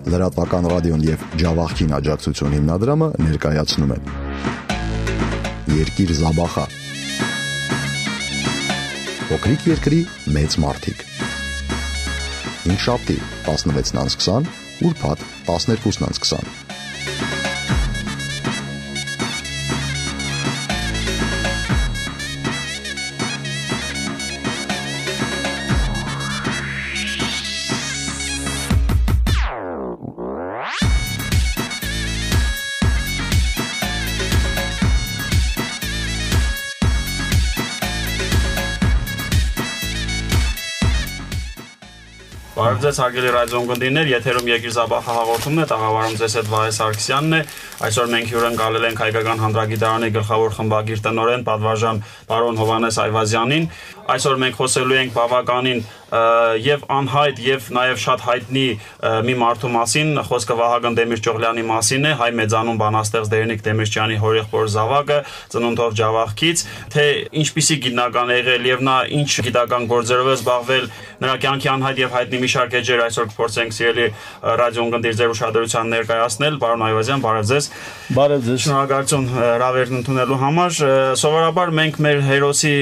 Լրատվական ռադիոն եւ Ջավախքին աջակցություն հիմնադրամը ներկայացնում են Երկիր Զաբախա Փոքրիկ երկրի մեծ մարդիկ Հինգշաբթի 16:20 ուրբաթ 12:20 Բարև ձեզ հարգելի ռադիոընկերներ, եթերում Երկիր Զաբախա հաղորդումն է, տաղավարում ձեզ հետ Վահե Սարգսյանն է։ Այսօր մենք հյուրընկալել ենք Հայկական Հանդրագիտարանի գլխավոր խմբագիր տնօրեն պատվարժան պարոն Հովհաննես Այվազյանին։ Այսօր մենք խոսելու ենք բավականին եւ անհայտ եւ նաեւ շատ հայտնի մի մարդու մասին, խոսքը Վահագն Դեմիրճյողլյանի մասին է, հայ մեծանուն բանաստեղծ Դերենիկ Դեմիրճյանի հորեղբոր զավակը, ծնունդով Ջավախքից, թե ինչպիսի գիտնական է եղել եւ նա ինչ գիտական գործերով է զբաղվել, նրա կյանքի անհայտ եւ հայտնի մի շարք էջեր այսօր կփորձենք սիրելի ռադիոընկերներ ձեր ուշադրության ներկայացնել։ Պարոն Այվազյան, բարև ձեզ։ Բարև ձեզ։ Շնորհակալություն հրավերն ընդունելու համար։ Սովորաբար մենք մեր հերոսի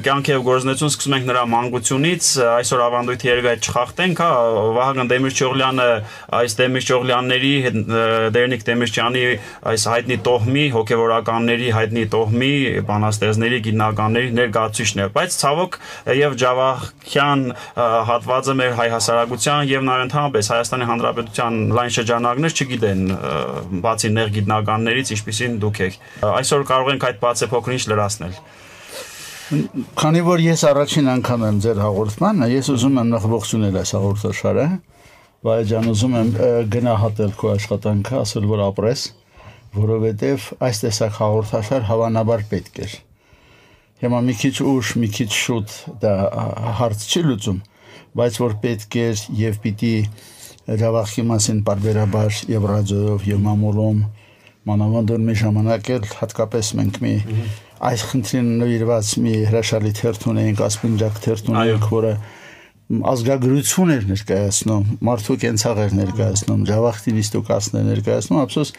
կյանքի եւ գործունեություն սկսում ենք նրա մանկությունից, այսօր ավանդույթի երևի այդ չխախտենք, հա, Վահագն Դեմիրճյողլյանը այս Դեմիրճյողլյանների Դերենիկ Դեմիրճյանի այս հայտնի տոհմի, հոգևորականների հայտնի տոհմի, բանաստեղծների, գիտնականների ներկայացուցիչն է, բայց ցավոք եւ Ջավախքյան հատվածը մեր հայ հասարակության եւ նաեւ ընդհանրապես Հայաստանի Հանրապետության լայն շրջանակներ չգիտեն, բացի նեղ գիտնականներից, ինչպիսին դուք եք։ Այսօր կարող ենք այդ բացը փոքր-ինչ լրացնել։ Քանի որ ես առաջին անգամ եմ ձեր հաղորդմանը, ես ուզում եմ նախ ողջունել այս հաղորդաշարը, Վահե ջան, ուզում եմ գնահատել քո աշխատանքը, ասել որ ապրես, որովհետև այս տեսակ հաղորդաշար հավանաբար պետք էր։ Հիմա մի քիչ ուշ, մի քիչ շուտ դա հարց չի լուծում, բայց որ պետք էր եւ պիտի Ջավախքի մասին բարբերաբար եւ ռադիոյով եւ մամուլում մանավանդ մի ժամանակ էլ հատկապես մենք մի այս խնդրին նվիրված մի հրաշալի թերթ ունենք, ասպնջակ թերթ ունենք, որը ազգագրություն էր ներկայացնում, մարդու կենցաղ էր ներկայացնում, Ջավախքին իստուկացն էր ներկայացնում, ափսոս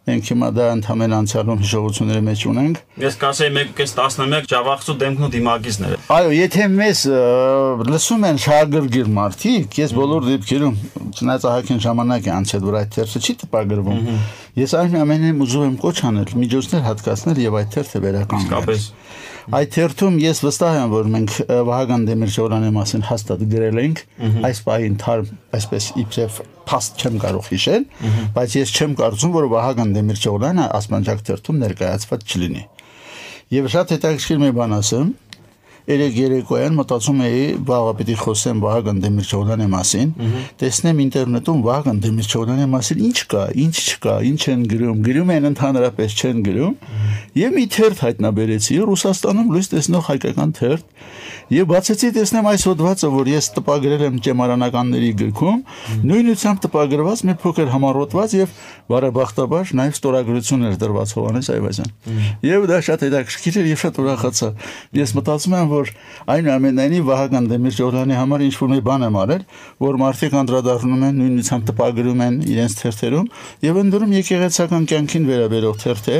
մենք հիմա դա ընդհանրապես անցյալում հիշողությունների մեջ ունենք։ Ես կասեի 1.11 Ջավախցու դեմքն ու դիմագիծները։ Այո, եթե մեզ լսում են շահագրգիռ մարդիկ, ես բոլոր դեպքերում չնայած ահագին ժամանակ է անցել, որ այդ թերթը չի տպագրվում։ Ես այնուամենայնիվ ուզում եմ կոչ անել, միջոցներ հատկացնել եւ այդ թերթը վերականգնել։ Այդ թերթում ես վստահ եմ, որ մենք Վահագն Դեմիրճյողլյանի մասին հաստատ գրել ենք, այս պահին թարմ, այսպես իբրև փաստ չեմ կարող հիշել, բայց ես չեմ կարծում, որ Վահագն Դեմիրճյողլյանը ասպանջակ թերթում ներկայացված չլինի։ Եվ շատ հետաքրքիր մի բան ասեմ, երեկոյան մտածում էի վաղը պիտի խոսեմ Վահագն Դեմիրճյողլյանի մասին, տեսնեմ ինտերնետում Վահագն Դեմիրճյողլյանի մասին ինչ կա, ինչ չկա, ինչ են գրում են ընդհանրապես չեն գրում, եւ մի թերթ հայտնաբերեցի Ռուսաստանում լույս տեսնող հայկական թերթ, եւ բացեցի տեսնեմ այս հոդվածը, որ ես տպագրել եմ ճեմարանականների գրքում, նույնությամբ տպագրված մի փոքր համառոտված եւ բարեբախտաբար նաեւ ստորագրություն էր դրված Հովհաննես Այվազյան։ Եվ դա շատ հետաքրքիր էր եւ շատ ուրախացա։ Ես մտածում եմ, որ այնուամենայնիվ Վահագն Դեմիրճյողլյանի համար ինչ-որ մի բան եմ արել, որ մարդիկ անդրադառնում են, նույնությամբ տպագրում են իրենց թերթերում եւ ընդդրում եկեղեցական կյանքին վերաբերող թերթ է։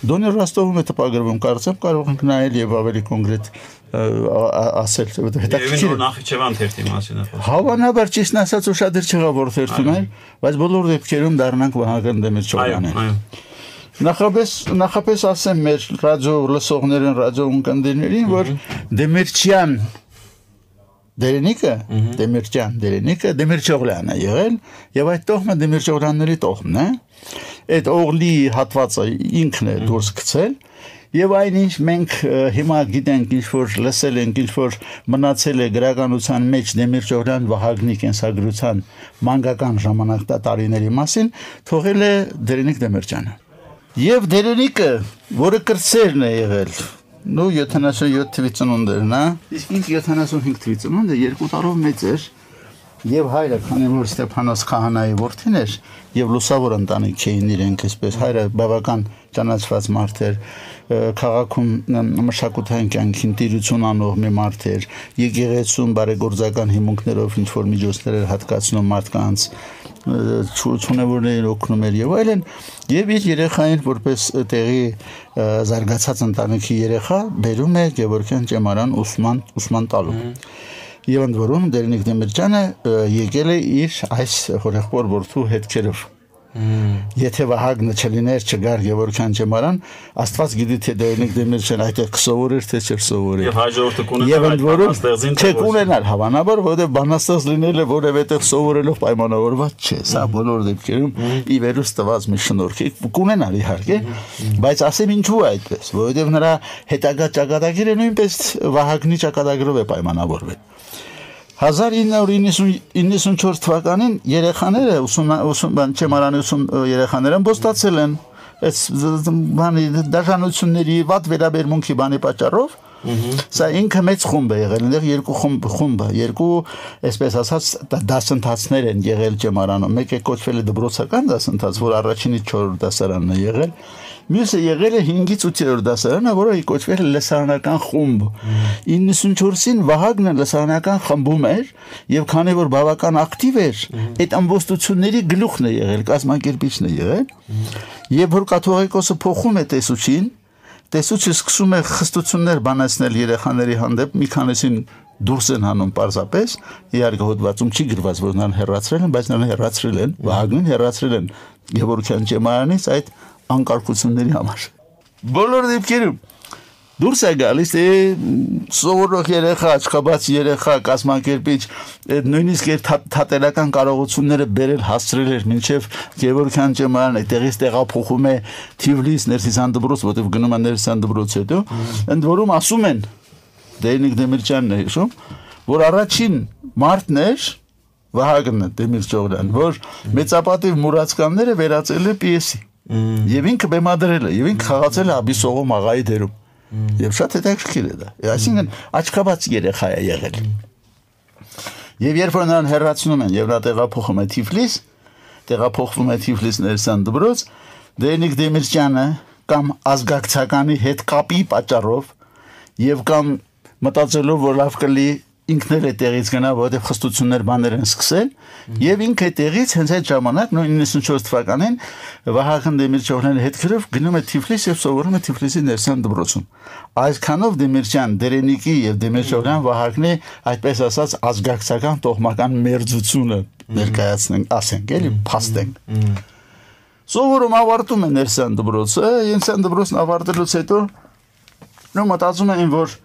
Դոնի Ռոստովում է տպագրվում, կարծեմ կարող ենք նայել եւ ավելի կոնկրետ ասել, հետաքրքիր է Նախիջևան թերթի մասին է խոսքը։ Հավանաբար ճիշտն ասած ուշադիր չեղավ որ թերթում էր, բայց բոլոր դեպքերում դառնանք Վահագն Դեմիրճյողլյանին։ Նախապես ասեմ մեր ռադիո լսողներին, ռադիոընկերներին, որ Դեմիրճյան Դերենիկը, Դերենիկը Դեմիրճյողլյանն է եղել եւ այդ տոհմը Դեմիրճյողլյանների տոհմն է։ Այդ օղլի հատվածը ինքն է դուրս գցել եւ այնինչ մենք հիմա գիտենք, ինչ որ լսել ենք, ինչ որ մնացել է գրականության մեջ Դեմիրճյողլյան Վահագնի կենսագրության մանկական ժամանակատարիների մասին, թողել է Դերենիկ Դեմիրճյանը։ Եվ Դերենիկը, որը կրտսերն է եղել, 77 թվի ծնունդ էր, նա, իսկ ինքը 75 թվի ծնունդ է, 2 տարով մեծ էր, Եվ հայրը, քանի որ Ստեփանոս քահանայի որդին էր եւ լուսավոր ընտանիք էին իրենք, այսպես հայրը բավական ճանաչված մարդ էր, քաղաքում մշակութային կյանքին տիրություն անող մի մարդ էր, եկեղեցում բարեգործական հիմունքներով ինչ որ միջոցներ էր հատկացնում մարդկանց, ճունևորներին օգնում էր եւ այլն, եւ իր երեխային որպես տեղի զարգացած ընտանիքի երեխա բերում է Գևորգյան ճեմարան ուսման տալու։ Եվ ընդ որում Դերնիկ Դեմիրճյանը եկել է իր այս հորեղբոր որդու հետքերով։ Եթե Վահագնը չլիներ չգար Գևորգյան ճեմարան, Աստված գիտի թե Դերնիկ Դեմիրճյանը այդտեղ կսովորեր թե չէր սովորեր։ Եվ հաջորդը կունենար այդ բանաստեղծին չէ կունենար հավանաբար, որովհետև բանաստեղծ լինելը որևէ տեղ սովորելով պայմանավորված չէ։ Սա բոլոր դեպքերում ի վերուս տված մի շնորհք է, կունենար իհարկե, բայց ասեմ ինչու է այդպես, որովհետև նրա հետագա ճակատագիրը նույնպես Վահագնի ճակատագրով է պայմանավորվել։ 1994 թվականին երեխաները ճեմարանի երեխաները ամբոստացել են այս բանի դաշնությունների վատ վերաբերմունքի բանի պատճառով սա ինքը մեծ խումբ է եղել այնտեղ երկու խումբ երկու այսպես ասած դասընթացներ են եղել ճեմարանում մեկը կոչվել է դպրոցական դասընթաց որ առաջինից 4-րդ դասարանն է եղել մյուսը եղել է 5-ից 8-րդ դասարանը որը կոչվել է լսարանական խումբ 94-ին Վահագնը լսարանական խմբում էր եւ քանի որ բավական ակտիվ էր այդ ամբոստությունների գլուխն է եղել կազմակերպիչն է եղել եւ որ կաթողիկոսը փոխում է տեսուչին Տեսուչը սկսում է խստություններ բանացնել երեխաների հանդեպ մի քանիսին դուրս են հանում պարզապես իհարկե հոդվածում չի գրված որ նրան հեռացրել են բայց նրան հեռացրել են Վահագնին հեռացրել են Գևորգյան ճեմարանից այդ անկարգությունների համար բոլոր դեպքերում դուրս է գալիս սովորող երեխա աչքաբաց երեխա կազմակերպիչ նույնիսկ թատերական կարողությունները բերել հասցրել էր մինչև Գևորգյան ճեմարանը այդտեղից տեղափոխում է Թիվլիս Ներսիսյան դպրոց որտեղ գնում է Ներսիսյան դպրոց հետո ընդ որում ասում են Դերնիկ Դեմիրճյանն է հիշում որ առաջին մարտն էր Վահագնը Դեմիրճյանը որ մեծապատիվ մուրացկանները վերածել է պիեսի եւ ինքը բեմադրել է եւ ինքը խաղացել է Աբիսողոմ աղայի դերում Եվ շատ հետաքրքիր է դա այսինքն աչքաբաց երեխա է եղել Եվ երբ որ նրան հեռացնում են եւ նա տեղափոխվում է Թիֆլիս Ներսիսյան դպրոց Դերնիկ Դեմիրճյանը կամ ազգակցականի հետ կապի պատճառով եւ կամ մտածելով որ լավ կլի ինքն էլ է տեղից գնա որովհետեւ խստություններ բաներ են սկսել եւ ինքը տեղից հենց այդ ժամանակ 94 թվականին Վահագն Դեմիրճյանի հետքերով գնում է Թիֆլիս եւ սովորում է Թիֆլիսի Ներսիսյան դպրոցում այսքանով Դեմիրճյան Դերենիկի եւ Դեմիրճյան Վահագնի այդպես ասած ազգակցական տոհմական մերձությունը ներկայացնենք ասենք էլի փաստենք սովորում ավարտում է Ներսիսյան դպրոցը Ներսիսյան դպրոցն ավարտելուց հետո նո մտածում են որ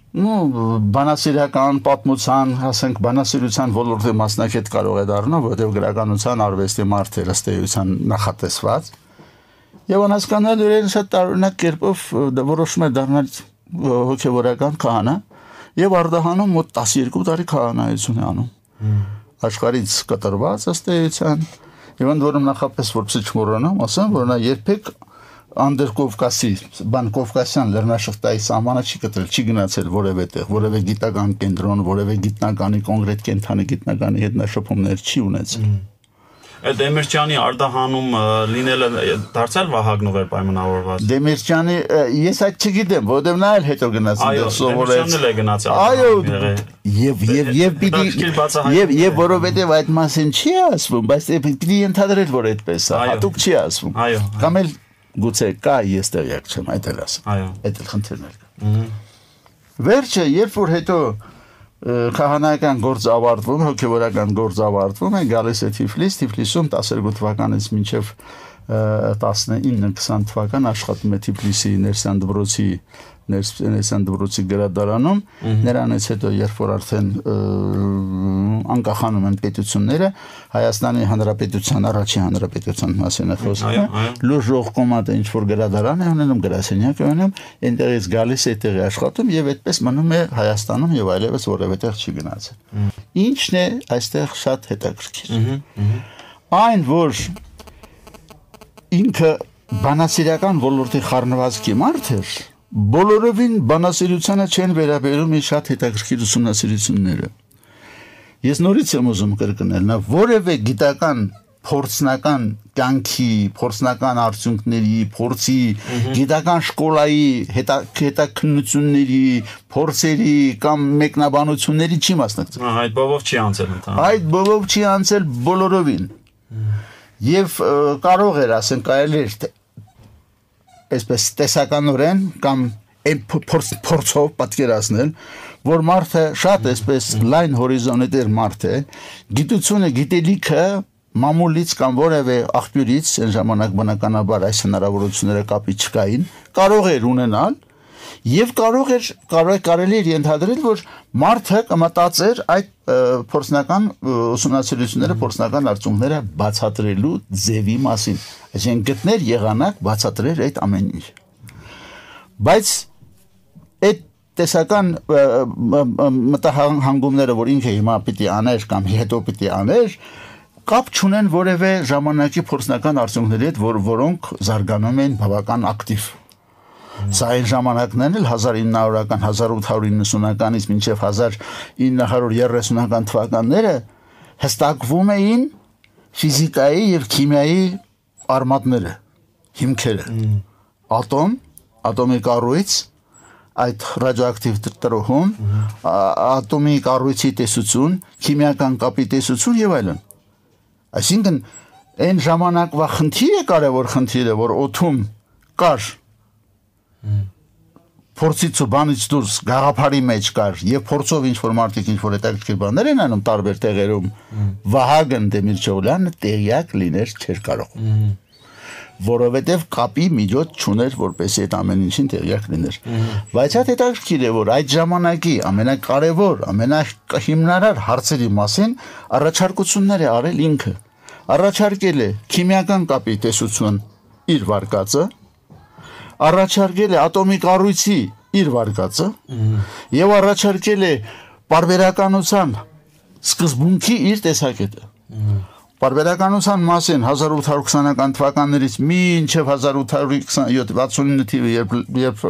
բանասիրական պատմության, ասենք բանասիրության ոլորտի մասնակից կարող է դառնալ, որովհետև գրականության արվեստի մարդ է ըստ էության նախատեսված։ Եվ անհասկանալ իրեն շատ տարօրինակ կերպով որոշում է դառնալ հոգևորական քահանա եւ արդահանում մոտ 12 տարի քահանայություն է անում։ Աշխարհից կտրված ըստ էության եւ ընդ որում նախապես որպեսզի չմոռանամ, ասեմ, որ նա երբեք Անդերկովկասի, Բանկովկասյան լեռնաշղթայի սահմանը չի կտրել, չի գնացել որևէ տեղ, որևէ գիտական կենտրոն, որևէ գիտնականի, կոնկրետ կենթանի գիտնականի հետ նա շփումներ չի ունեցել։ Այդ Դեմիրճյանի արդահանում լինելը դարձել Վահագնով էր պայմանավորված։ Դեմիրճյանի ես այդ չգիտեմ, որովհետև նա էլ հետո գնաց այնտեղ սովորեց։ Դեմիրճյանն էլ է գնացել։ Այո, եւ որովհետև այդ մասին չի ասվում, բայց պիտի ընդհանրել որ այդպես է, հատուկ չի ասվում։ Կամ էլ Գուցե կա ես տեղյակ չեմ, այդ էլ ասեմ։ Այո։ Այդ էլ խնդիրն է։ Վերջը, երբ որ հետո քահանայական գործ ավարտվում, հոգևորական գործ ավարտվում է, գալիս է Թիֆլիսում 12 թվականից մինչև 19-20 թվական աշխատում է Թիֆլիսի Ներսիսյան դպրոցի գրադարանում, նրանից հետո երբ որ արդեն անկախանում են պետությունները, Հայաստանի Հանրապետության առաջին հանրապետության մասին է խոսքը, լուրջ ռողկոմատ ինչ որ գրադարան է ունենում, գրասենյակ է ունենում, այնտեղից գալիս է այդտեղի աշխատում եւ այդպես մնում է Հայաստանում եւ այլևս որևէ տեղ չի գնացել։ Ինչն է այստեղ շատ հետաքրքիր։ Այն որ ինքը բանասիրական ոլորտի խառնվածքի մարդ էր, բոլորովին բանասիրությանը չեն վերաբերում իր շատ հետաքրքիր ուսումնասիրությունները։ Ես նորից եմ ուզում կրկնել, նա որևէ գիտական փորձնական կյանքի, փորձնական արդյունքների, փորձի, գիտական շկոլայի, հետաքննությունների, փորձերի կամ մեկնաբանությունների չի մասնակցել։ Այդ բովով չի անցել ընդհանրապես։ Այդ բովով չի անցել բոլորովին։ Եվ կարող էր, ասենք, կարելի էր այսպես տեսականորեն կամ փորձով պատկերացնել, որ մարդը շատ այսպես լայն հորիզոնի դեր մարդ է, գիտությունը, գիտելիքը մամուլից կամ որևէ աղբյուրից այն ժամանակ բնականաբար այս հնարավորությունները կապի չկային, կարող էր ունենալ եւ կարելի էր ենթադրել, որ մարդը կմտածեր այդ փորձնական ուսումնասիրությունները, փորձնական արդյունքները բացատրելու ձևի մասին, այսինքն գտներ եղանակ բացատրել այդ ամեն ինչ։ Բայց այդ տեսական մտահանգումները, որ ինքը հիմա պիտի աներ կամ հետո պիտի աներ, կապ չունեն որևէ ժամանակի փորձնական արդյունքների հետ, որոնք զարգանում են բավական ակտիվ։ Սա այն ժամանակներն էլ 1900-ական, 1890-ականից մինչև 1930-ական թվականները հստակվում էին ֆիզիկայի եւ քիմիայի արմատները, հիմքերը։ Ատոմի կառույց, այդ ռադիոակտիվ տրոհում, ատոմի կառույցի տեսություն, քիմիական կապի տեսություն եւ այլն։ Այսինքն այն ժամանակվա խնդիրը, կարևոր խնդիրը, որ օդում կար փորձից ու բանից դուրս գաղափարի մեջ կար եւ փորձով ինչ որ մարդիկ ինչ որ հետաքրքիր բաներ են անում տարբեր տեղերում, Վահագն Դեմիրճովյանը տեղյակ լիներ չէր կարող, որովհետեւ կապի միջոց չուներ, որպեսզի այդ ամեն ինչին տեղյակ լիներ։ Բայց այդ հետաքրքիր է, որ այդ ժամանակի ամենակարևոր, ամենահիմնարար հարցերի մասին առաջարկություններ է արել ինքը։ Առաջարկել է քիմիական կապի տեսություն իր վարկածը, առաջարկել է ատոմի կառույցի իր վարկածը եւ առաջարկել է պարբերականության սկզբունքի իր տեսակետը։ Պարբերականության մասին 1820-ական թվականներից մինչև 1867-69 թիվը, երբ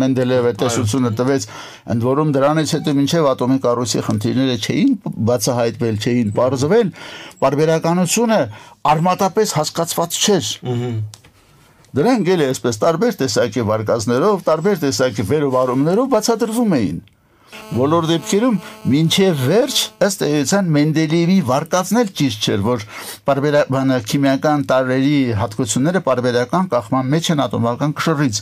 Մենդելեևը տեսությունը տվեց, ընդ որում դրանից հետո մինչև ատոմի կառույցի խնդիրները չէին բացահայտվել, չէին պարզվել, պարբերականությունը արմատապես հասկացված չէր։ Դրանք էլ այսպես տարբեր տեսակի վարկածներով, տարբեր տեսակի վերովարումներով բացատրվում էին։ Բոլոր դեպքերում մինչև վերջ ըստ էության Մենդելեևի վարկածն էլ ճիշտ չէր, որ քիմիական տարրերի հատկությունները պարբերական կախման մեջ են ատոմական կշռից։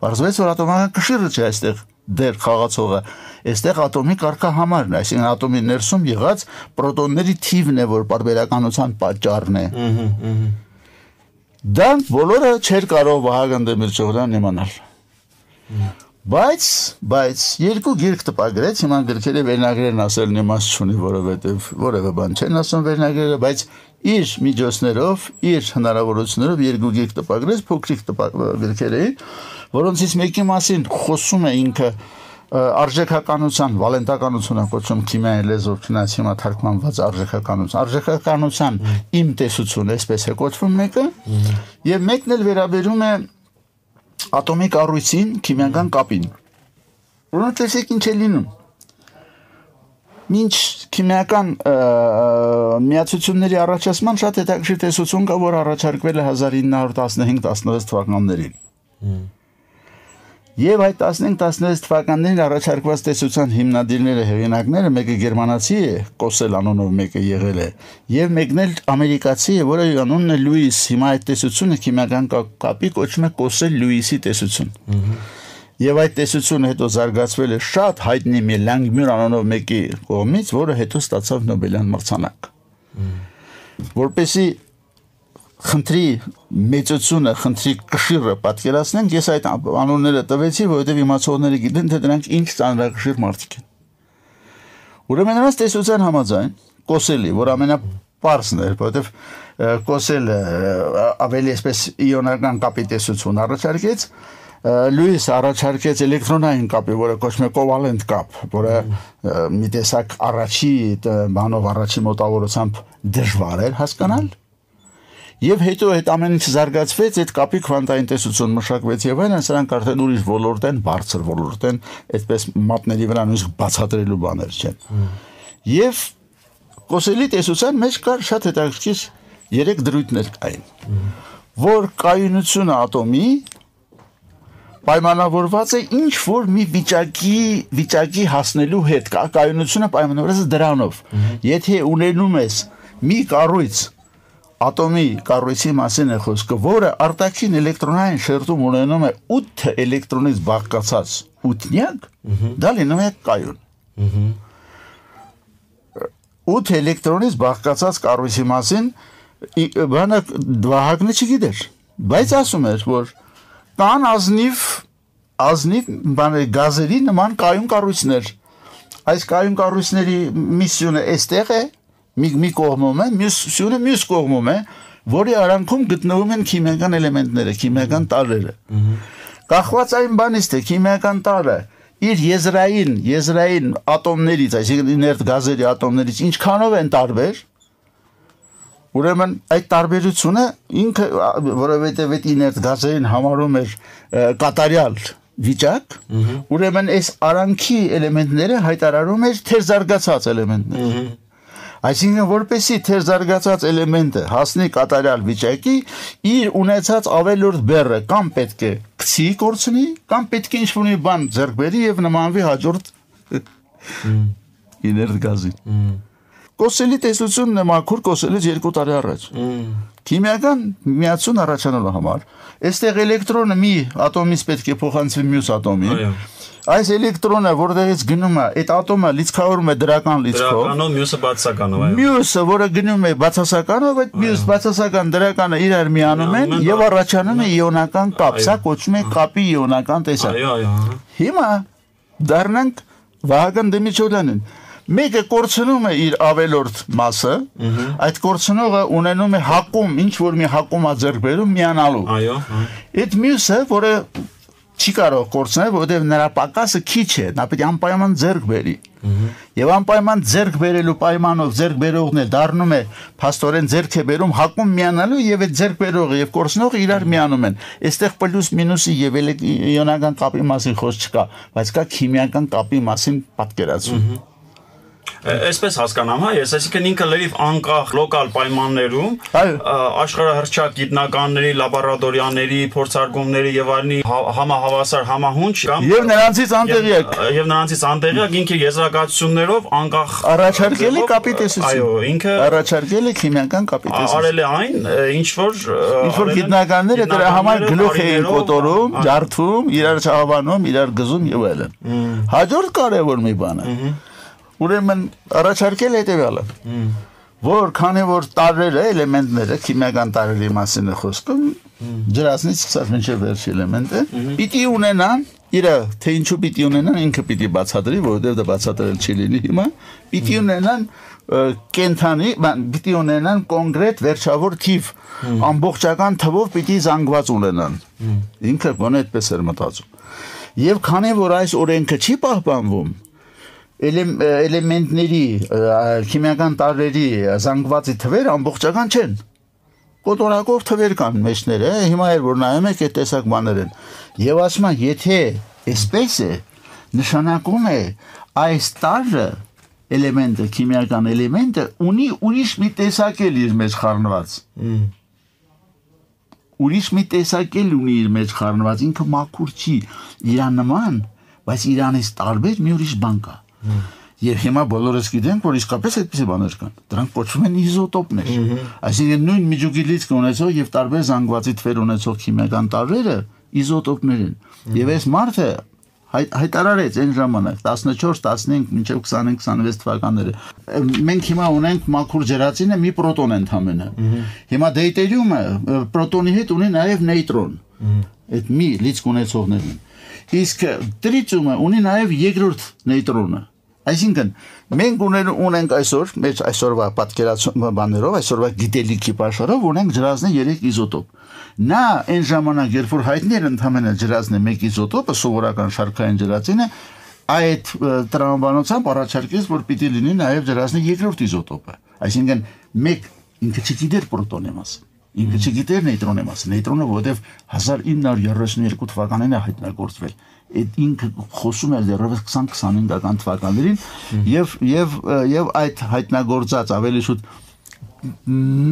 Պարզվեց, որ ատոմական կշիռը չէ այստեղ դեր խաղացողը, այստեղ ատոմի կարգահամարն է, այսինքն ատոմի ներսում եղած պրոտոնների թիվն է, որ պարբերականության պատճառն է։ Դա բոլորը չէր կարող Վահագն Դեմիրճովյանը իմանալ։ Բայց երկու գիրք տպագրեց, հիմա գրքերի վերնագրերն ասելն իմաստ չունի, որովհետև որևէ բան չեն ասում վերնագրերը, բայց իր միջոցներով, իր հնարավորություններով երկու գիրք տպագրեց, փոքրիկ գրքեր էին, որոնցից մեկի մասին խոսում է ինքը արժեքականության, վալենտականությունը կոչում քիմիայի լեզվով, չնայած հիմա թարգմանված արժեքականության իմ տեսություն, այսպես է կոչվում մեկը, եւ մեկն էլ վերաբերում է ատոմի կառույցին, քիմիական կապին։ Որոնց տեսեք ինչ է լինում։ Մինչ քիմիական միացությունների առաջացման շատ հետաքրքիր տեսություն կա, որ առաջարկվել է 1915-16 թվականներին։ Եվ այդ 15-16 թվականներին առաջարկված տեսության հիմնադիրները, հեղինակները, մեկը գերմանացի է, Կոսել անունով մեկը եղել է, եւ մեկն էլ ամերիկացի է, որը անունն է Լուիս։ Հիմա այդ տեսությունը քիմիական կապի կոչվում է Կոսել-Լուիսի տեսություն։ Եվ այդ տեսությունը հետո զարգացվել է շատ հայտնի մի Լանգմյուր անունով մեկի կողմից, որը հետո ստացավ Նոբելյան մրցանակ։ Որպեսզի խնդրի մեծությունը, խնդրի կշիռը պատկերացնենք, ես այդ անունները տվեցի, որովհետև իմացողները գիտեն, թե դրանք ինչ ծանրակշիռ մարդիկ են։ Ուրեմն նրանց տեսության համաձայն Կոսելի, որ ամենապարզն էր, որովհետև Կոսելը ավելի այսպես իոնական կապի տեսություն առաջարկեց, Լուիսը առաջարկեց էլեկտրոնային կապի, որը կոչվում է կովալենտ կապ, որը մի տեսակ առաջի մոտավորությամբ դժվար էր հասկանալ։ Եվ հետո այդ ամեն ինչ զարգացվեց, այդ կապի քվանտային տեսություն մշակվեց եւ այլն, սրանք արդեն ուրիշ ոլորտ են, բարձր ոլորտ են, այդպես մատների վրա նույնիսկ բացատրելու բաներ չեն։ Եվ Կոսելի տեսության մեջ կար շատ հետաքրքիր 3 դրույթներ կային, որ կայունությունը ատոմի պայմանավորված է ինչ որ մի վիճակի հասնելու հետ, կայունությունը պայմանավորված է դրանով։ Եթե ունենում ես մի կառույց, ատոմի կառույցի մասին է խոսքը, որը արտաքին էլեկտրոնային շերտում ունենում է 8 էլեկտրոնից բաղկացած 8-նյակ, դա լինում է կայուն։ 8 էլեկտրոնից բաղկացած կառույցի մասին բանը Վահագնը չգիտեր, բայց ասում էր, որ կան ազնիվ գազերի նման կայուն կառույցներ։ Այս կայուն կառույցների մի սյունը այստեղ է, մի կողմում է, մյուս կողմում է, որի արանքում գտնվում են քիմիական էլեմենտները, քիմիական տարրերը։ Կախված այն բանից թե քիմիական տարրը իր եզրային ատոմներից, այսինքն իներտ գազերի ատոմներից ինչքանով են տարբեր, ուրեմն այդ տարբերությունը ինքը, որովհետև այդ իներտ գազերին համարում էր կատարյալ վիճակ, ուրեմն այս արանքի էլեմենտները հայտարարում էր թերզարգացած էլեմենտներ։ Այսինքն որպեսզի թերզարգացած էլեմենտը հասնի կատարյալ վիճակի, իր ունեցած ավելորդ բեռը կամ պետք է գցի կորցնի, կամ պետք է ինչ-որ մի բան ձեռք բերի եւ նմանվի հաջորդ իներտ գազին։ Կոսելի տեսությունն է մաքուր կոսելից 2 տարի առաջ։ Քիմիական միացություն առաջանալու համար, այստեղ էլեկտրոնը մի ատոմից պետք է փոխանցվի մյուս ատոմին։ Այս էլեկտրոնը որտեղից գնում է, այդ ատոմը լիցքավորում է դրական լիցքով։ Դրականով, մյուսը բացասականով, այո։ Մյուսը, որը գնում է բացասականով, այդ մյուս բացասական դրականը իրար միանում են եւ առաջանում է իոնական կապ։ Սա կոչվում է կապի իոնական տեսակ։ Այո։ Հիմա դառնանք Վահագն Դեմիչոլյանին։ Մեկը կորցնում է իր ավելորդ մասը, այդ կորցնողը ունենում է հակում, ինչ որ մի հակում ձեռք բերում միանալու։ Այո։ Այդ մյուսը, որը չի կարող կորցնել, որովհետև նրա պակասը քիչ է, նա պետք է անպայման ձեռք բերի։ Եվ անպայման ձեռք բերելու պայմանով ձեռք բերողն է դառնում է փաստորեն ձեռք է բերում հակում միանալու եւ այդ ձեռք բերողը եւ կորցնողը իրար միանում են։ Այստեղ պլյուս մինուսի եւ իոնական կապի մասին խոսք չկա, բայց կա քիմիական կապի մասին պատկերացում։ Այսպես հասկանամ, հա, ես այսինքն ինքը լրիվ անկախ լոկալ պայմաններում աշխարհահռչակ գիտնականների, լաբորատորիաների, փորձարկումների եւ այլնի համահավասար համահունչ կամ եւ նրանցից անտեղյակ ինքը եզրակացություններով անկախ առաջարկել է կապի տեսություն։ Այո, ինքը առաջարկել է քիմիական կապի տեսություն։ Արել է այն, ինչ որ գիտնականները դրա համար գլուխ էին կոտորում, ջարդում, իրար չհավանում, իրար գզում եւ այլն։ Հաջորդ կարևոր մի բան է։ Ուրեմն առաջարկել է հետևյալը, որ քանի որ տարրերը, էլեմենտները, քիմիական տարրերի մասին է խոսքը, ջրածնից սկսած մինչև վերջի էլեմենտը, պիտի ունենան, իրը թե ինչու պիտի ունենան, ինքը պիտի բացատրի, որովհետև դա բացատրել չի լինի հիմա, պիտի ունենան կենթանի, պիտի ունենան կոնկրետ վերջավոր թիվ, ամբողջական թվով պիտի զանգված ունենան։ Ինքը բանը այդպես էր մտածում։ Եվ քանի որ այս օրենքը չի պահպանվում, էլեմենտների, քիմիական տարրերի զանգվածի թվեր ամբողջական չեն։ Կոտորակով թվեր կան մեջները, հիմա էր որ նայում եք այդ տեսակ բաներ են։ Եվ ասում են, եթե այսպես է, նշանակում է այս տարրը, էլեմենտը, քիմիական էլեմենտը ունի ուրիշ մի տեսակել իր մեջ խառնված։ Ուրիշ մի տեսակել ունի իր մեջ խառնված, ինքը մաքուր չի, իրան նման, բայց իրանից տարբեր մի ուրիշ բան կա։ Եվ հիմա բոլորս գիտենք, որ իսկապես այդպիսի բաներ կան։ Դրանք կոչվում են իզոտոպներ։ Այսինքն նույն միջուկի լիցք ունեցող եւ տարբեր զանգվածի թվեր ունեցող քիմիական տարրերը իզոտոպներ են։ Եվ այս մարդը հայտարարեց այն ժամանակ 14, 15, մինչև 25-26 թվականները։ Մենք հիմա ունենք մաքուր ջրածինը մի պրոտոն ընդամենը։ Հիմա դեյտերիումը պրոտոնի հետ ունի նաեւ նեյտրոն։ Այդ մի լիցք ունեցողներն։ Իսկ տրիցիումը ունի նաեւ երկրորդ նեյտրոնը։ Այսինքն մենք ունենք այսօր մեր այսօրվա պատկերացում բաներով, այսօրվա գիտելիքի աշխարհով ունենք ջրածնի 3 իզոտոպ։ Նա այն ժամանակ, երբ որ հայտնի էր ընդհանրապես ջրածնի 1 իզոտոպը, սովորական շարքային ջրածինը, այդ տրամաբանությամբ առաջարկեց, որ պիտի լինի նաև ջրածնի երկրորդ իզոտոպը։ Այսինքն մեկ ինքը չգիտեր պրոտոնի մասին։ Ինքը չգիտեր նեյտրոնի մասին, նեյտրոնը որովհետև 1932 թվականին է հայտնագործվել։ Այդ ինքը խոսում էր դեռևս 20-25-ական թվականներին եւ այդ հայտնագործած ավելի շուտ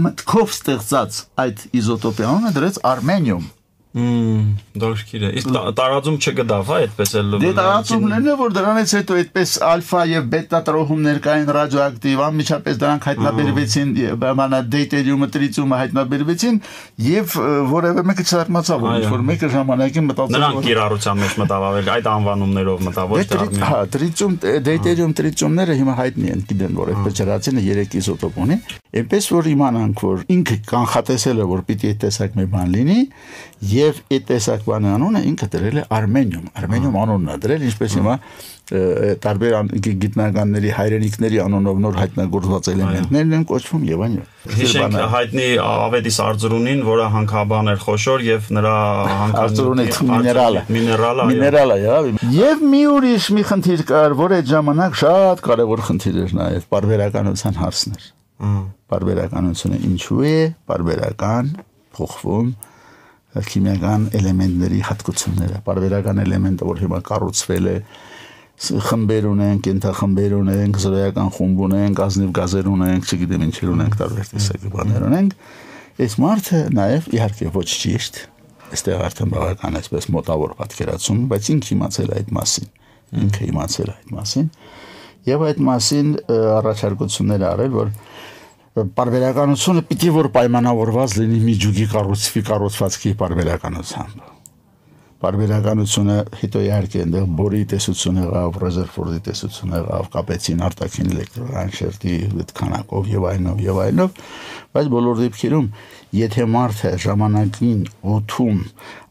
մտքով ստեղծած այդ իզոտոպի անունը դրեց արմենիում։ Դաշկիր է։ Իսկ տարածում չգտավ, հա, այդպես էլ։ Դե տարածումներն է, որ դրանից հետո այդպես ալֆա եւ բետա տրոհումներ կային ռադիոակտիվ, անմիջապես դրանք հայտնաբերվեցին, բանա դեյտերիումը, տրիցիումը հայտնաբերվեցին եւ որևէ մեկը չհարմացավ, որ մեկը ժամանակին մտածել նրանք կիրառության մեջ մտավ ավել այդ անվանումներով մտավ, ոչ թե արմեն։ Հա, տրիցիում, դեյտերիում, տրիցիումները հիմա հայտնի են, գիտեն, որ այդպես ջրածինը 3 իզոտոպ ունի, այնպես որ իմանանք, որ ինքը կանխատեսել է, որ պիտի այդ տեսակ մի բան լինի եւ այդ տեսակ բանի անունը ինքը դրել է Արմենիում անունն է դրել, ինչպես հիմա տարբեր գիտնականների հայրենիքների անունով նոր հայտնագործված էլեմենտներն են կոչվում եւ այլն։ Հիշենք հայտնի Ավետիս Արձրունին, որը հանքաբան էր խոշոր եւ նրա Արձրունի միներալը, եւ մի ուրիշ մի խնդիր կար, որ այդ ժամանակ շատ կարեւոր խնդիր էր նաեւ բարբերականության հարցն էր։ Բարբերականությունը ինչու է բարբերական փոխվում քիմիական էլեմենտների հատկությունները, բարբերական էլեմենտը, որ հիմա կառուցվել է, խմբեր ունենք, ենթախմբեր ունենք, զրոյական խումբ ունենք, ազնիվ գազեր ունենք, չգիտեմ ինչեր ունենք, տարբեր տեսակի բաներ ունենք, այս մարդը նաև իհարկե ոչ ճիշտ, այստեղ արդեն բավական այսպես մոտավոր պատկերացում, բայց ինքը իմացել այդ մասին, եւ այդ մասին առաջարկություններ արել, որ բարբերականությունը պիտի որ պայմանավորված լինի միջուկի կառուցվածքի բարբերականությամբ։ Բարբերականությունը հետո իհարկե այնտեղ բորի տեսություն եղավ, ռեզերվորդի տեսություն եղավ, կապեցին արտաքին էլեկտրական շերտի քանակով եւ այլնով, բայց բոլոր դեպքերում եթե մարդը ժամանակին օդում,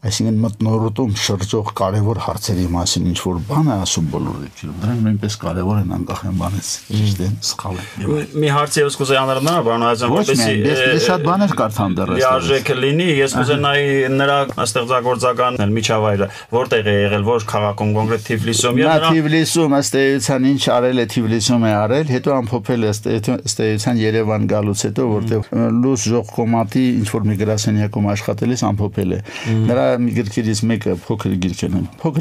այսինքն մթնոլորտում շրջող կարևոր հարցերի մասին ինչ որ բան է ասում բոլոր դեպքերում, դրանք նույնպես կարևոր են անկախ այն բանից, ճիշտ են, սխալ են։ Մի հարց եւս կուզեի անել, պարոն Այզեն, որպեսզի շատ բաներ կարդամ դեռ այստեղ։ Լիարժեքը լինի, ես կուզենայի նրա ստեղծագործական միջավայրը որտեղ է եղել, որ քաղաքում կոնկրետ Թիֆլիսում եւ նրա Թիֆլիսում ըստ էության ինչ արել է Թիֆլիսում է արել, հետո ամփոփել է ըստ էության Երևան գալուց հետո, որտեղ լույս ժողկոմատի ինչ որ մի գրասենյակում աշխատելիս ամփոփել է։ Նրա մի գրքերից մեկը փոքր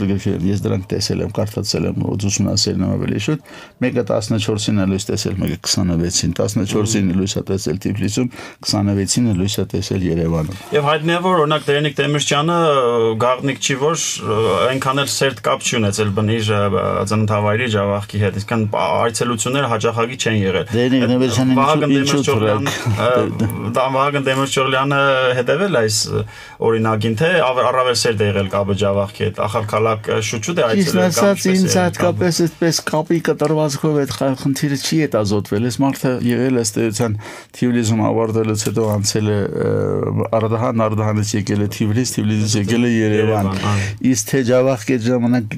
գրքեր, ես դրանք տեսել եմ, կարդացել եմ, ուսումնասիրել եմ ավելի շուտ, մեկը 14-ին է լույս տեսել, մեկը 26-ին, 14-ին լույս է տեսել Թիֆլիսում, 26-ին լույս է տեսել Երևանում։ Եվ հայտնի է, որ օրինակ Տերենիկ Տեմիրճյանը գաղտնիք չի, որ այնքան էլ սերտ կապ չի ունեցել բնիր ծննդավայրի Ջավախքի հետ, իսկական այցելությունները հաճախակի չեն եղել։ Վահագն Դեմիրճյանը հետևել այս օրինակին, թե առավել սերտ է եղել կապը Ջավախքի հետ, ախալքալակ շուտ է այցելել։ Ինձ հատկապես այդպես կապի կտրվածքով այդ խնդիրը չի հետազոտվել, այս մարդը եղել է ըստ էության Թիֆլիսում ավարտելուց հետո անցել է Արդահանից եկել է Թիֆլիս, Թիֆլիսից եկել է Երևան։ Իսկ թե Ջավախքի ժամանակ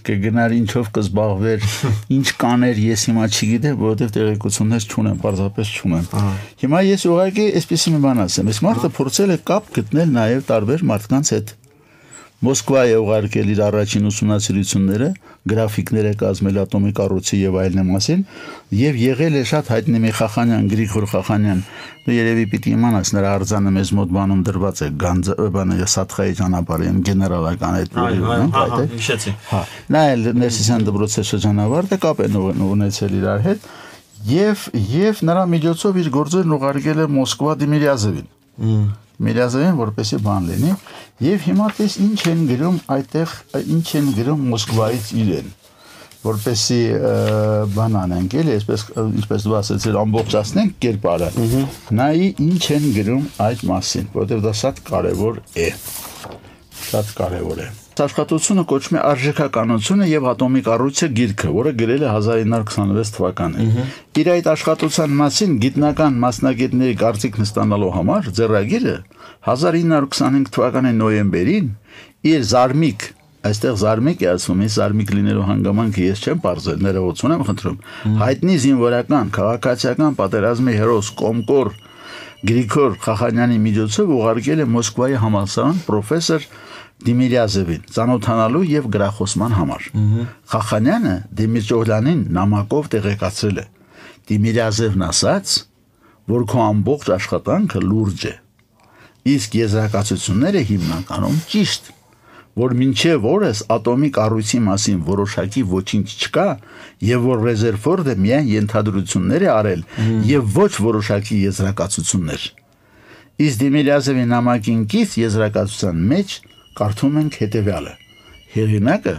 կգնար ինչով կզբաղվեր, ինչ կաներ, ես հիմա չգիտեմ, որովհետև տեղեկություններ չունեմ, պարզապես չունեմ։ Հիմա ես ուղղակի այսպեսի մի բան ասեմ, այս մարդը փորձել է կապ գտնել նաև տարբեր մարդկանց հետ։ Մոսկվա է ուղարկել իր առաջին ուսումնասիրությունները, գրաֆիկներ է կազմել ատոմի կառույցի եւ այլն մասին, եւ եղել է շատ հայտնի մի Խախանյան, Գրիգոր Խախանյան, երևի պիտի իմանաս նրա արձանը մեզ մոտ բանում դրված է բանը Սաթխայի ճանապարհի գեներալական այդ բանը, հիշեցի։ Հա, նա էլ Ներսիսյան դպրոցի շրջանավարտ է, կապ են ունեցել իրար հետ, եւ նրա միջոցով իր գործերն ուղարկել է Մոսկվա Դիմիրյազևին։ Միրյազևին որպեսի բան լինի եւ հիմա տես ինչ են գրում այդտեղ ինչ են գրում Մոսկվայից իրեն որպեսի բան անենք էլի ինչպես դու ասացիր ամբողջացնենք կերպարը նայի ինչ են գրում այդ մասին որովհետեւ դա շատ կարեւոր է Աշխատությունը կոչվում է Արժեքականությունը եւ ատոմի կառույցը գիրքը, որը գրել է 1926 թվականին։ Իր այդ աշխատության մասին գիտնական մասնագետների կարծիքն ստանալու համար ձեռագիրը 1925 թվականի նոյեմբերին իր զարմիկ, այստեղ զարմիկ է ասում, այս զարմիկ լինելու հանգամանքը ես չեմ բարձել, ներողություն եմ խնդրում, հայտնի զինվորական, քաղաքացիական պատերազմի հերոս Կոմկոր Գրիգոր Խախանյանի միջոցով ուղարկել է Մոսկվայի համալսարան պրոֆեսոր Դիմիրյազևին ծանոթանալու եւ գրախոսման համար։ Խախանյանը Դեմիրճյոլյանին նամակով տեղեկացրել է։ Դիմիրյազևն ասաց, որ քո ամբողջ աշխատանքը լուրջ է։ Իսկ եզրակացությունները հիմնականում ճիշտ, որ մինչև օրս ատոմի կառույցի մասին որոշակի ոչինչ չկա եւ որ Ռեզերֆորդը միայն ենթադրություններ է արել եւ ոչ որոշակի եզրակացություններ։ Իսկ Դեմիրյազովի նամակին կից եզրակացության մեջ կարդում ենք հետեւյալը. Հեղինակը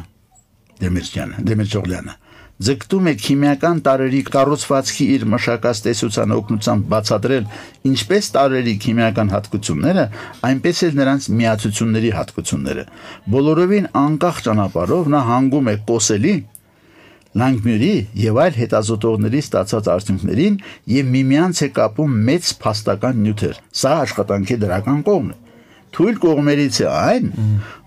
Դեմիրճողլյանը ձգտում է քիմիական տարրերի կառուցվածքի իր մշակած տեսության օգնությամբ բացատրել ինչպես տարրերի քիմիական հատկությունները, այնպես էլ նրանց միացությունների հատկությունները։ Բոլորովին անկախ ճանապարհով նա հանգում է կոսելի, լանգմյուրի եւ այլ հետազոտողների ստացած արդյունքներին եւ միմյանց է կապում մեծ փաստական նյութեր։ Սա աշխատանքի դրական կողմն է։ Թույլ կողմերից է այն,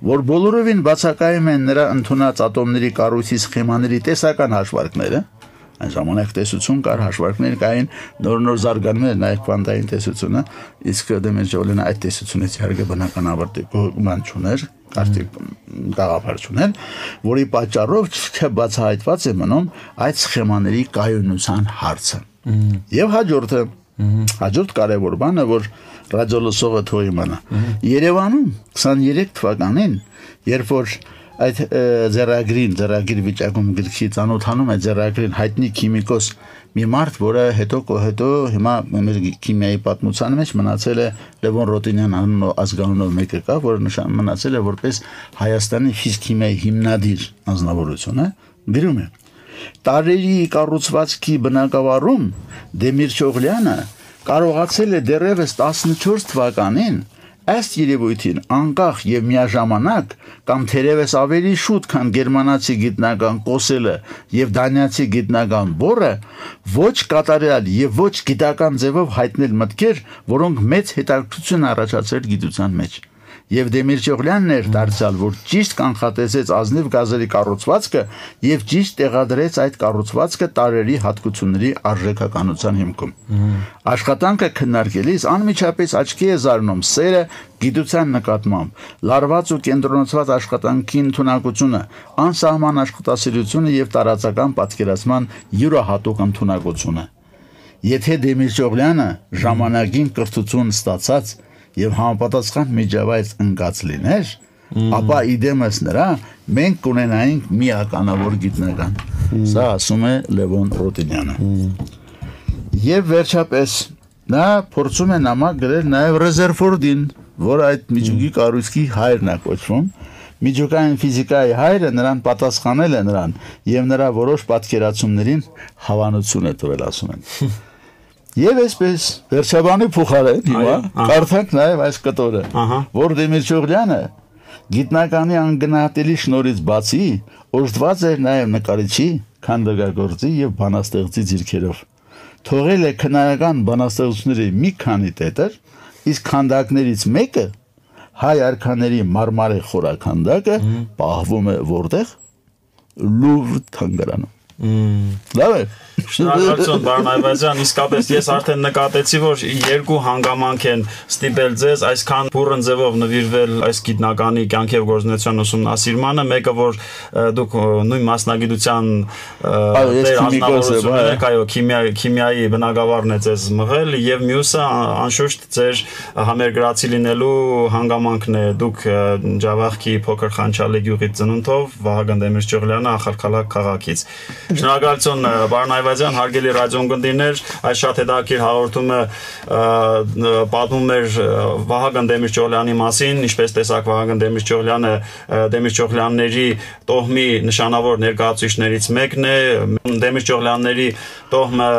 որ բոլորովին բացակայում են նրա ընդունած ատոմների կառույցի սխեմաների տեսական հաշվարկները, այն ժամանակ տեսություն կար, հաշվարկներ կային, նոր զարգանում էր նաև քվանտային տեսությունը, իսկ Դեմիրճողլյանը այդ տեսությունից իհարկե բնականաբար ման չուներ, գաղափար չուներ, որի պատճառով չբացահայտված է մնում այդ սխեմաների կայունության հարցը։ Եվ հաջորդ կարևոր բանը, որ ռադիոլսողը թող իմանա։ Երևանում 23 թվականին, երբ որ այդ ձեռագիր վիճակում գրքի ծանոթանում է ձեռագրին հայտնի քիմիկոս մի մարդ, որը հետո հիմա մեր քիմիայի պատմության մեջ մնացել է Լևոն Ռոտինյան ազգանունով մեկը կա, որը մնացել է որպես Հայաստանի ֆիզիկայի հիմնադիր անձնավորություն, գրում է. Տարրերի կառուցվածքի բնագավառում Դեմիրճողլյանը կարողացել է դեռևս 14 թվականին ըստ երևույթին անկախ եւ միաժամանակ կամ թերևս ավելի շուտ, քան գերմանացի գիտնական Կոսելը եւ դանիացի գիտնական Բորը ոչ կատարյալ եւ ոչ գիտական ձևով հայտնել մտքեր, որոնք մեծ հետաքրքրություն առաջացրել գիտության մեջ։ Եվ Դեմիրճողլյանն էր դարձյալ, որ ճիշտ կանխատեսեց ազնիվ գազերի կառուցվածքը եւ ճիշտ տեղադրեց այդ կառուցվածքը տարրերի հատկությունների արժեքականության հիմքում։ Աշխատանքը քննարկելիս անմիջապես աչքի է զարնում սերը գիտության նկատմամբ, լարված ու կենտրոնացված աշխատանքի ընդունակությունը, անսահման աշխատասիրությունը եւ տարածական պատկերացման յուրահատուկ ընդունակությունը։ Եթե Դեմիրճողլյանը ժամանակին կրթություն ստացած եւ համապատասխան միջավայր ընկած լիներ, ապա իդեմս նրա մենք կունենայինք մի ականավոր գիտնական։ Սա ասում է Լևոն Ռոտինյանը։ Եվ վերջապես նա փորձում է նամակ գրել նաեւ Ռեզերֆորդին, որ այդ միջուկի կառույցի հայրն է կոչվում։ Միջուկային ֆիզիկայի հայրը նրան պատասխանել է նրան եւ նրա որոշ պատկերացումներին հավանություն է տվել, ասում են։ Եվ այսպես վերջաբանի փոխարեն հիմա կարդանք նաև այս կտորը, որ Դեմիրճողլյանը գիտնականի անգնահատելի շնորհից բացի օժտված էր նաև նկարիչի, քանդակագործի եւ բանաստեղծի ձիրքերով։ Թողել է քնարական բանաստեղծությունների մի քանի տետր, իսկ քանդակներից մեկը հայ արքաների մարմարե խորաքանդակը պահվում է որտեղ Լուվր թանգարանում։ Լավ է։ Շնորհակալություն պարոն Այվազյան, իսկապես ես արդեն նկատեցի, որ երկու հանգամանք են ստիպել ձեզ այսքան բուրըն ձևով նվիրվել այս գիտնականի կյանքի եւ գործունեության ուսումնասիրմանը, մեկը որ դուք նույն մասնագիտության անձնավորություն եք, այո, քիմիայի բնագավառն է ձեզ մղել, եւ մյուսը անշուշտ ձեր համերգրացի լինելու հանգամանքն է, դուք Ջավախքի փոքր Խանչալի գյուղից ծնունդով, Վահագն Դեմիրճողլյանը Ախալքալակ քաղաքից։ Շնորհակալություն պարոն Այվազյան, հարգելի ռադիոընկերներ, այս շատ հետաքրքիր հաղորդումը պատմում էր Վահագն Դեմիրճողլյանի մասին, ինչպես տեսակ Վահագն Դեմիրճողլյանը Դեմիրճողլյանների տոհմի նշանավոր ներկայացուցիչներից մեկն է։ Դեմիրճողլյանների տոհմը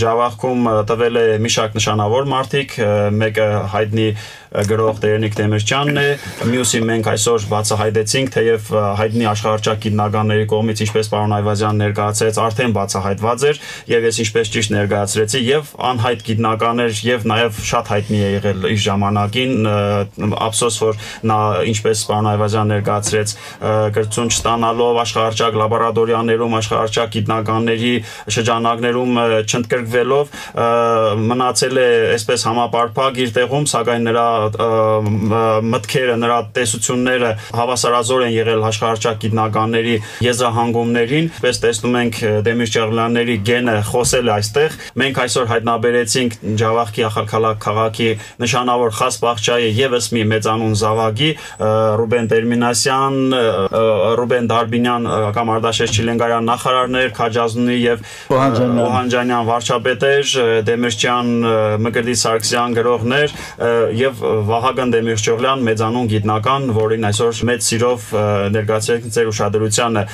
Ջավախքում տվել է մի շարք նշանավոր մարդիկ, մեկը հայտնի գրող Տերենիկ Դեմիրճյանն է, մյուսի մենք այսօր բացահայտեցինք, թեև հայտնի աշխարհահռչակ գիտնականների կողմից, ինչպես պարոն Այվազյանն ներկայացրեց, արդեն բացահայտված էր, եւ ես ինչպես ճիշտ ներկայացրեցի, եւ անհայտ գիտնական էր, եւ նաեւ շատ հայտնի է եղել իր ժամանակին, ափսոս որ նա, ինչպես պարոն Այվազյանն ներկայացրեց, կրթություն չստանալով աշխարհահռչակ լաբորատորիաներում, աշխարհահռչակ գիտնականների շրջանակներում չընդգրկվելով մնացել է այսպես համապարփակ իր տեղում, սակայն նրա մտքերը, նրա տեսությունները հավասարազոր են եղել աշխարհահռչակ գիտնականների եզրահանգումներին, պես տեսնում ենք Դեմիրճ Եղլյանների գենը խոսել է այստեղ։ Մենք այսօր հայտնաբերեցինք Ջավախքի ախալքալակ քաղաքի նշանավոր խաս բաղճայի եւս մի մեծանուն զավակի Ռուբեն Տերմինասյան, Ռուբեն Դարբինյան կամ Արտաշես Չիլենգարյան նախարարներ, Քաջազնուի եւ Օհանջանյան վարչապետեր, Դեմիրճյան, Մկրտիչ Սարգսյան գրողներ եւ Վահագն Դեմիրճօղլյան մեծանուն գիտնական, որին այսօր մեծ սիրով ներկայացրեք ձեր ուշադրությանը։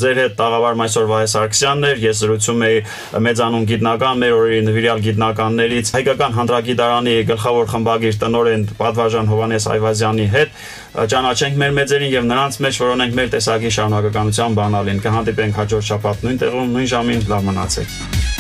Ձեր հետ տաղավարում այսօր Վահե Սարգսյանն էր, ես զրուցում էի մեծանուն գիտնական, մեր օրերի նվիրյալ գիտնականներից Հայկական հանրագիտարանի գլխավոր խմբագիր տնօրեն Պատվարժան Հովհաննես Այվազյանի հետ։ Ճանաչենք մեր մեծերին եւ նրանց մեջ որոնենք մեր տեսակի շարունակականության բանալին։ Կհանդիպենք հաջորդ շաբաթ նույն տեղում, նույն ժամին, լավ մնացեք։